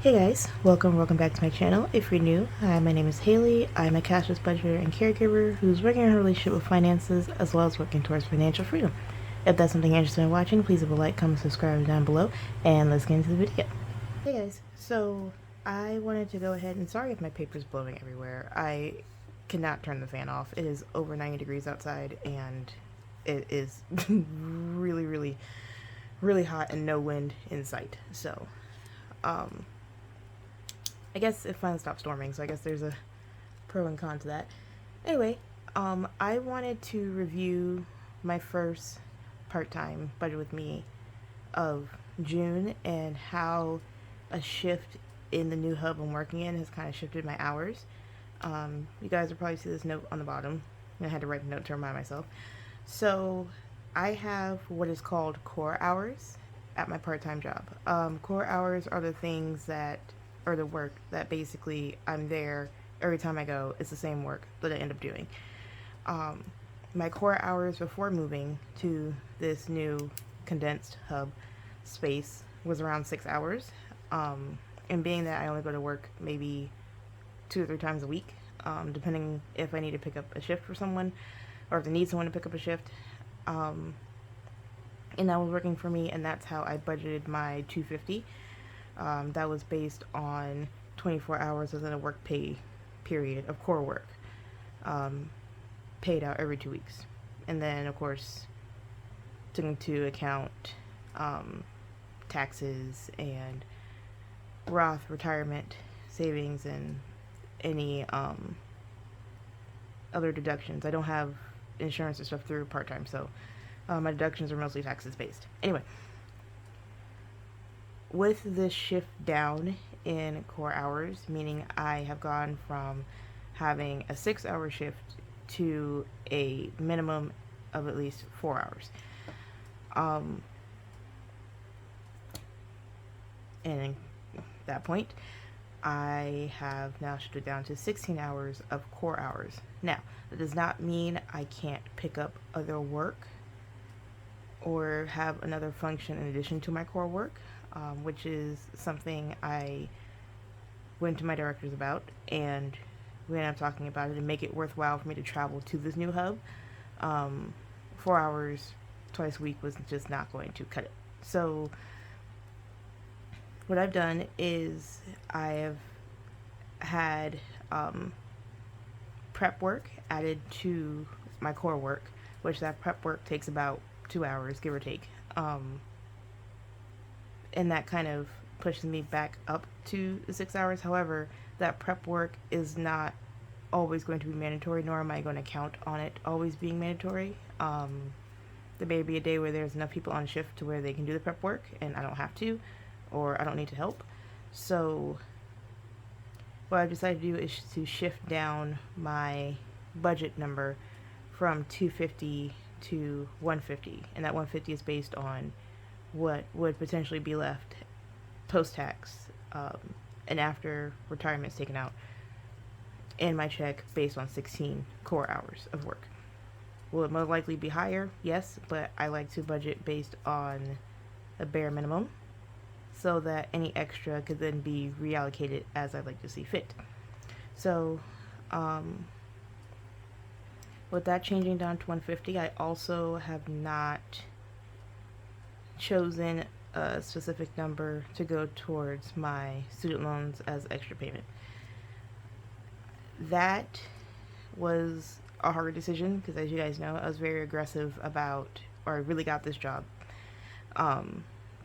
Hey guys, welcome back to my channel. If you're new, hi, my name is Haley. I'm a cashless budgeter and caregiver who's working on her relationship with finances as well as working towards financial freedom. If that's something you're interested in watching, please leave a like, comment, subscribe down below, and let's get into the video. Hey guys, so I wanted to go ahead and sorry if my paper's blowing everywhere. I cannot turn the fan off. It is over 90 degrees outside and it is really hot and no wind in sight. So, I guess it finally stopped storming, so I guess there's a pro and con to that. Anyway, I wanted to review my first part-time budget with me of June and how a shift in the new hub I'm working in has kind of shifted my hours. You guys will probably see this note on the bottom. I had to write a note to remind myself. So I have what is called core hours at my part-time job. Core hours are the things that, or the work that basically I'm there every time I go. It's the same work that I end up doing. My core hours before moving to this new condensed hub space was around 6 hours. And being that I only go to work maybe 2 or 3 times a week, depending if I need to pick up a shift for someone or if they need someone to pick up a shift. And that was working for me, and that's how I budgeted my $250. That was based on 24 hours within a work pay period of core work, paid out every 2 weeks. And then, of course, took into account taxes and Roth retirement savings and any other deductions. I don't have insurance or stuff through part-time, so my deductions are mostly taxes based. Anyway, with this shift down in core hours, meaning I have gone from having a 6-hour shift to a minimum of at least 4 hours. And at that point, I have now shifted down to 16 hours of core hours. Now, that does not mean I can't pick up other work or have another function in addition to my core work, which is something I went to my directors about, and we ended up talking about it and make it worthwhile for me to travel to this new hub. 4 hours twice a week was just not going to cut it. So what I've done is I have had prep work added to my core work, which that prep work takes about 2 hours, give or take. And that kind of pushes me back up to 6 hours. However, that prep work is not always going to be mandatory, nor am I going to count on it always being mandatory. There may be a day where there's enough people on shift to where they can do the prep work and I don't have to, or I don't need to help. So what I've decided to do is to shift down my budget number from 250 to 150, and that 150 is based on what would potentially be left post-tax and after retirement is taken out in my check based on 16 core hours of work. Will it most likely be higher? Yes, but I like to budget based on a bare minimum so that any extra could then be reallocated as I like to see fit. So with that changing down to 150, I also have not chosen a specific number to go towards my student loans as extra payment. That was a hard decision because, as you guys know, I was very aggressive about, or I really got this job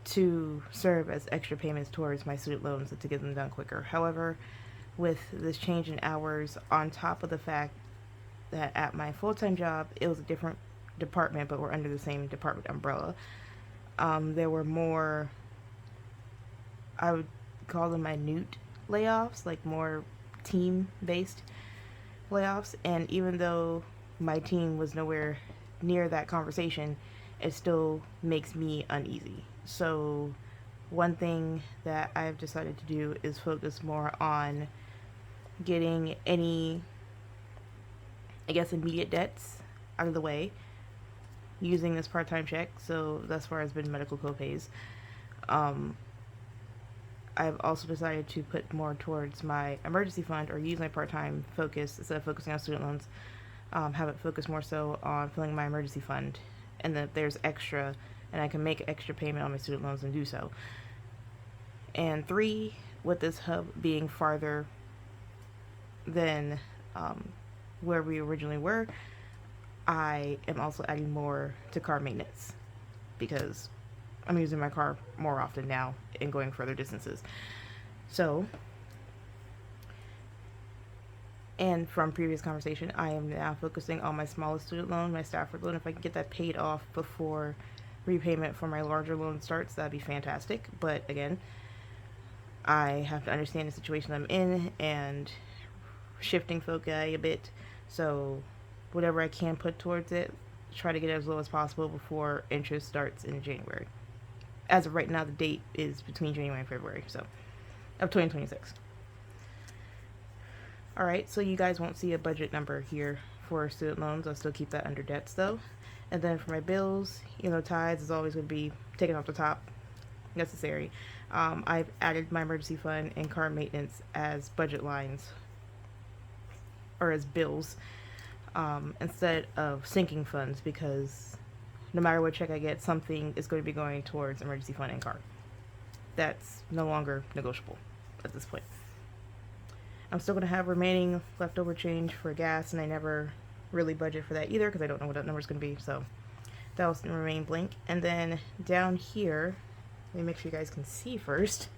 to serve as extra payments towards my student loans to get them done quicker. However, with this change in hours, on top of the fact that at my full-time job, it was a different department, but we're under the same department umbrella, there were more, I would call them minute layoffs, like more team-based layoffs. And even though my team was nowhere near that conversation, it still makes me uneasy. So one thing that I've decided to do is focus more on getting any, I guess, immediate debts out of the way using this part-time check. So thus far has been medical copays. I've also decided to put more towards my emergency fund, or use my part-time focus instead of focusing on student loans. Have it focus more so on filling my emergency fund, and that there's extra, and I can make extra payment on my student loans and do so. And 3, with this hub being farther than where we originally were, I am also adding more to car maintenance because I'm using my car more often now and going further distances. So, and from previous conversation, I am now focusing on my smallest student loan, my Stafford loan. If I can get that paid off before repayment for my larger loan starts, that'd be fantastic. But again, I have to understand the situation I'm in and shifting foci a bit. So whatever I can put towards it, try to get it as low as possible before interest starts in January. As of right now, the date is between January and February, so of 2026. Alright, so you guys won't see a budget number here for student loans. I'll still keep that under debts though. And then for my bills, tithes is always going to be taken off the top. Necessary. I've added my emergency fund and car maintenance as budget lines, or as bills, instead of sinking funds, because no matter what check I get, something is going to be going towards emergency fund and car. That's no longer negotiable at this point. I'm still going to have remaining leftover change for gas, and I never really budget for that either because I don't know what that number is going to be, so that will remain blank. And then down here, let me make sure you guys can see first.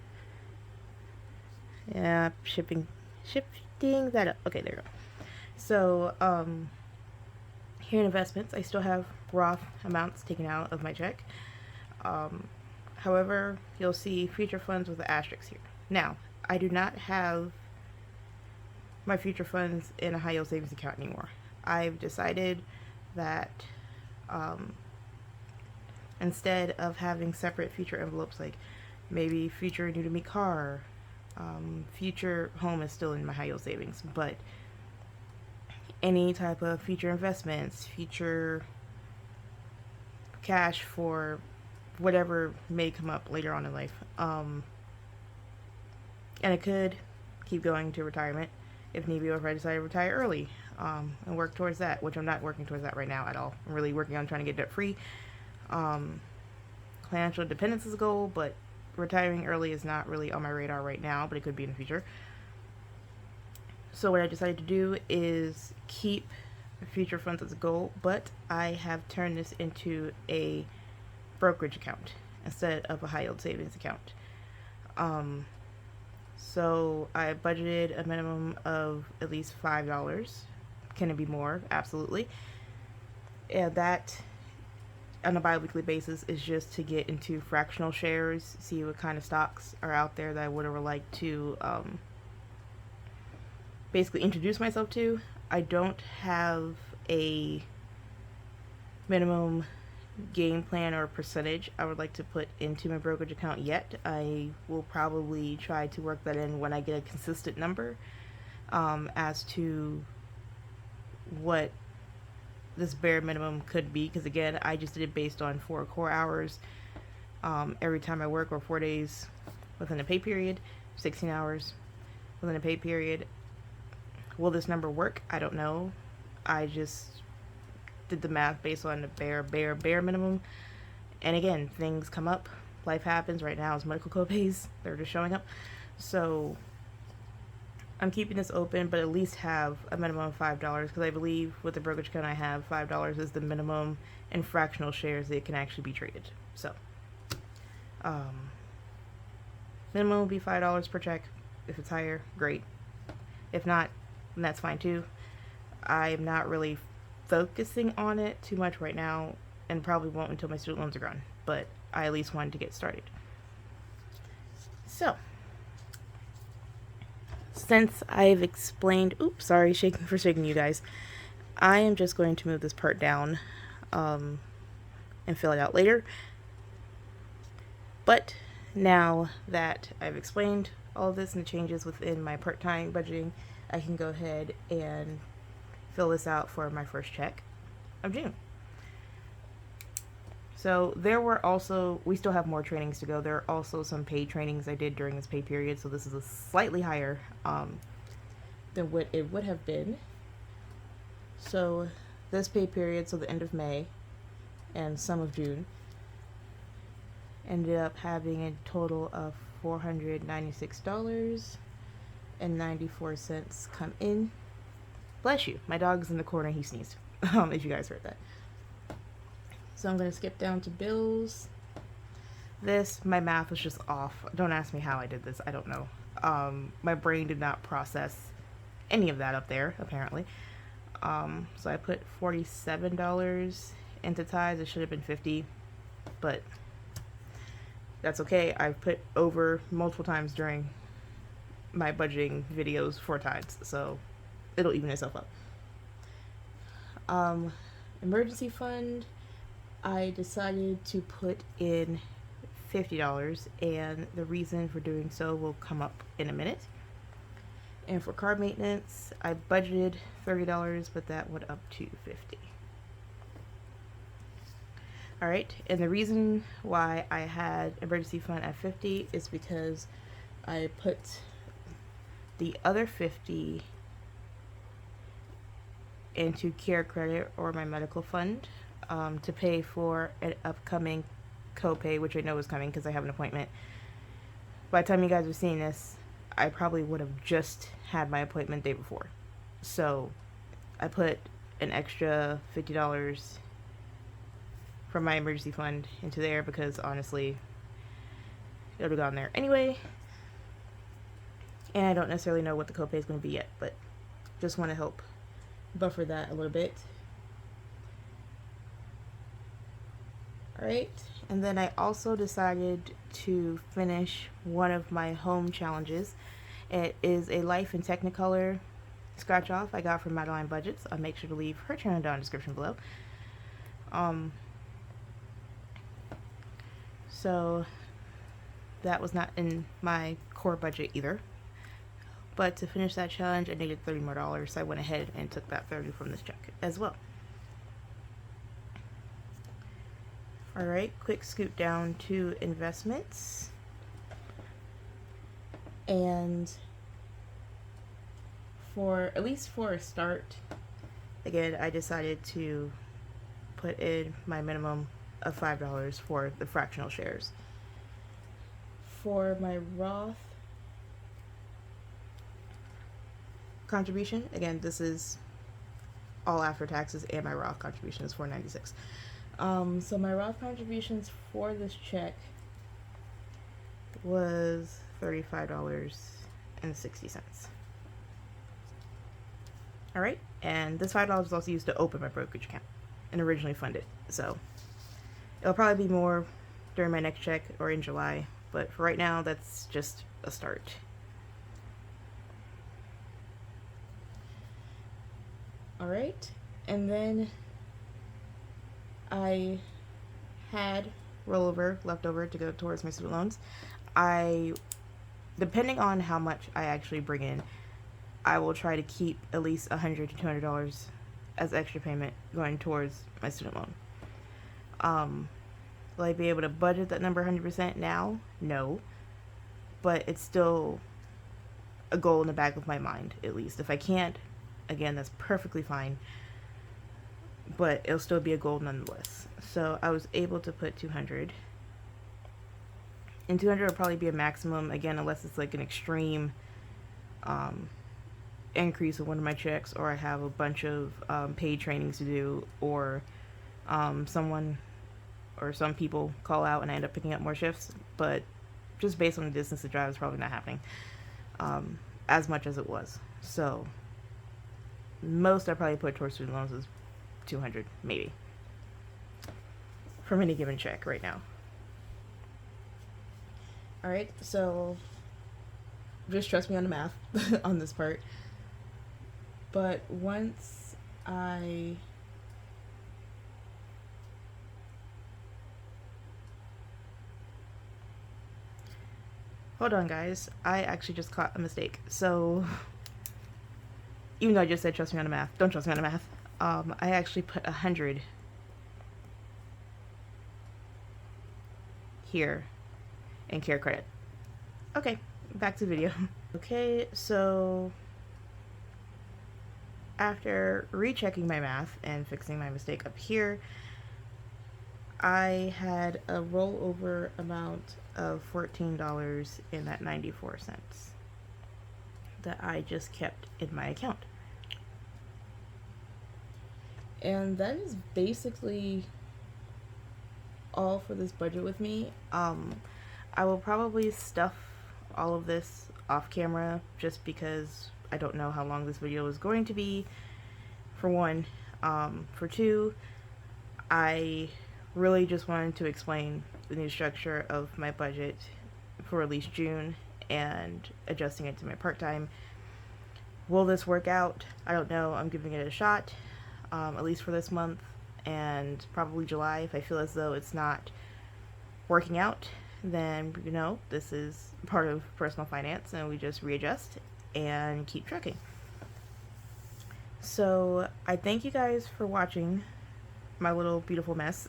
Yeah, shifting that up. Okay, there you go. So, here in investments, I still have Roth amounts taken out of my check. However, you'll see future funds with the asterisks here. Now, I do not have my future funds in a high yield savings account anymore. I've decided that instead of having separate future envelopes, like maybe future new to me car, future home is still in my high yield savings, but any type of future investments, future cash for whatever may come up later on in life, and I could keep going to retirement if need be, or if I decide to retire early, and work towards that, which I'm not working towards that right now at all. I'm really working on trying to get debt free. Financial independence is a goal, but retiring early is not really on my radar right now, but it could be in the future. So what I decided to do is keep future funds as a goal, but I have turned this into a brokerage account instead of a high yield savings account. So I budgeted a minimum of at least $5. Can it be more? Absolutely. And that on a bi-weekly basis is just to get into fractional shares, see what kind of stocks are out there that I would have liked to basically introduce myself to. I don't have a minimum game plan or percentage I would like to put into my brokerage account yet. I will probably try to work that in when I get a consistent number as to what this bare minimum could be, because again, I just did it based on 4 core hours every time I work, or 4 days within a pay period, 16 hours within a pay period. Will this number work? I don't know. I just did the math based on the bare minimum. And again, things come up. Life happens. Right now is medical copays. They're just showing up. So I'm keeping this open, but at least have a minimum of $5, because I believe with the brokerage account I have, $5 is the minimum in fractional shares that can actually be traded. So minimum will be $5 per check. If it's higher, great. If not, then that's fine too. I'm not really focusing on it too much right now, and probably won't until my student loans are gone, but I at least wanted to get started. So since I've explained, oops, sorry, shaking you guys, I am just going to move this part down and fill it out later. But now that I've explained all of this and the changes within my part-time budgeting, I can go ahead and fill this out for my first check of June. So we still have more trainings to go. There are also some paid trainings I did during this pay period, so this is a slightly higher than what it would have been. So this pay period, so the end of May and some of June, ended up having a total of $496.94 come in. Bless you. My dog's in the corner. He sneezed. If you guys heard that. So I'm going to skip down to bills. My math was just off. Don't ask me how I did this. I don't know. My brain did not process any of that up there, apparently. So I put $47 into tithes. It should have been $50, but that's okay. I've put over multiple times during my budgeting videos for tithes, so it'll even itself up. Emergency fund, I decided to put in $50, and the reason for doing so will come up in a minute. And for car maintenance, I budgeted $30, but that went up to $50. Alright, and the reason why I had emergency fund at $50 is because I put the other $50 into care credit or my medical fund to pay for an upcoming copay, which I know is coming because I have an appointment. By the time you guys are seeing this, I probably would have just had my appointment the day before. So I put an extra $50 from my emergency fund into there because honestly, it would have gone there anyway. And I don't necessarily know what the copay is going to be yet, but just want to help buffer that a little bit. Alright, and then I also decided to finish one of my home challenges. It is a Life in Technicolor scratch off I got from Madeline Budgets. I'll make sure to leave her channel down in the description below. So that was not in my core budget either. But to finish that challenge, I needed $30 more, so I went ahead and took that $30 from this check as well. Alright, quick scoot down to investments. And at least for a start, again, I decided to put in my minimum of $5 for the fractional shares. For my Roth contribution, again, this is all after taxes, and my Roth contribution is $496. So my Roth contributions for this check was $35.60. Alright, and this $5 was also used to open my brokerage account and originally fund it. So it'll probably be more during my next check or in July, but for right now, that's just a start. Alright, and then I had rollover left over to go towards my student loans. Depending on how much I actually bring in, I will try to keep at least $100 to $200 as extra payment going towards my student loan. Will I be able to budget that number 100% now? No. But it's still a goal in the back of my mind, at least. If I can't, again, that's perfectly fine. But it'll still be a goal nonetheless. So I was able to put 200. And 200 will probably be a maximum, again, unless it's like an extreme increase of one of my checks, or I have a bunch of paid trainings to do, or someone or some people call out and I end up picking up more shifts. But just based on the distance to drive, it's probably not happening as much as it was. So most I probably put towards student loans is 200, maybe, from any given check right now. Alright, so just trust me on the math on this part. But once I hold on, guys, I actually just caught a mistake. So even though I just said trust me on the math, don't trust me on the math. I actually put 100 here in care credit. Okay, back to the video. Okay, so after rechecking my math and fixing my mistake up here, I had a rollover amount of $14 in that 94 cents that I just kept in my account. And that is basically all for this budget with me. I will probably stuff all of this off camera just because I don't know how long this video is going to be, for one. For two, I really just wanted to explain the new structure of my budget for at least June and adjusting it to my part-time. Will this work out? I don't know. I'm giving it a shot, at least for this month and probably July. If I feel as though it's not working out, then you know, this is part of personal finance and we just readjust and keep trucking. So I thank you guys for watching my little beautiful mess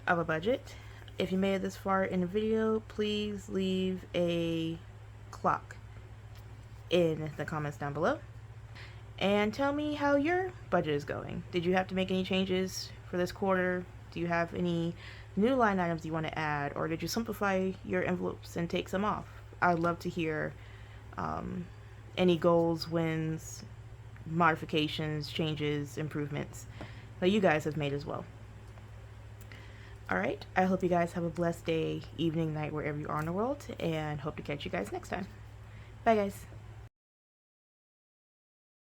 of a budget. If you made it this far in the video, please leave a clock in the comments down below and tell me how your budget is going. Did you have to make any changes for this quarter? Do you have any new line items you want to add, or did you simplify your envelopes and take some off? I'd love to hear any goals, wins, modifications, changes, improvements that you guys have made as well. Alright, I hope you guys have a blessed day, evening, night, wherever you are in the world, and hope to catch you guys next time. Bye guys.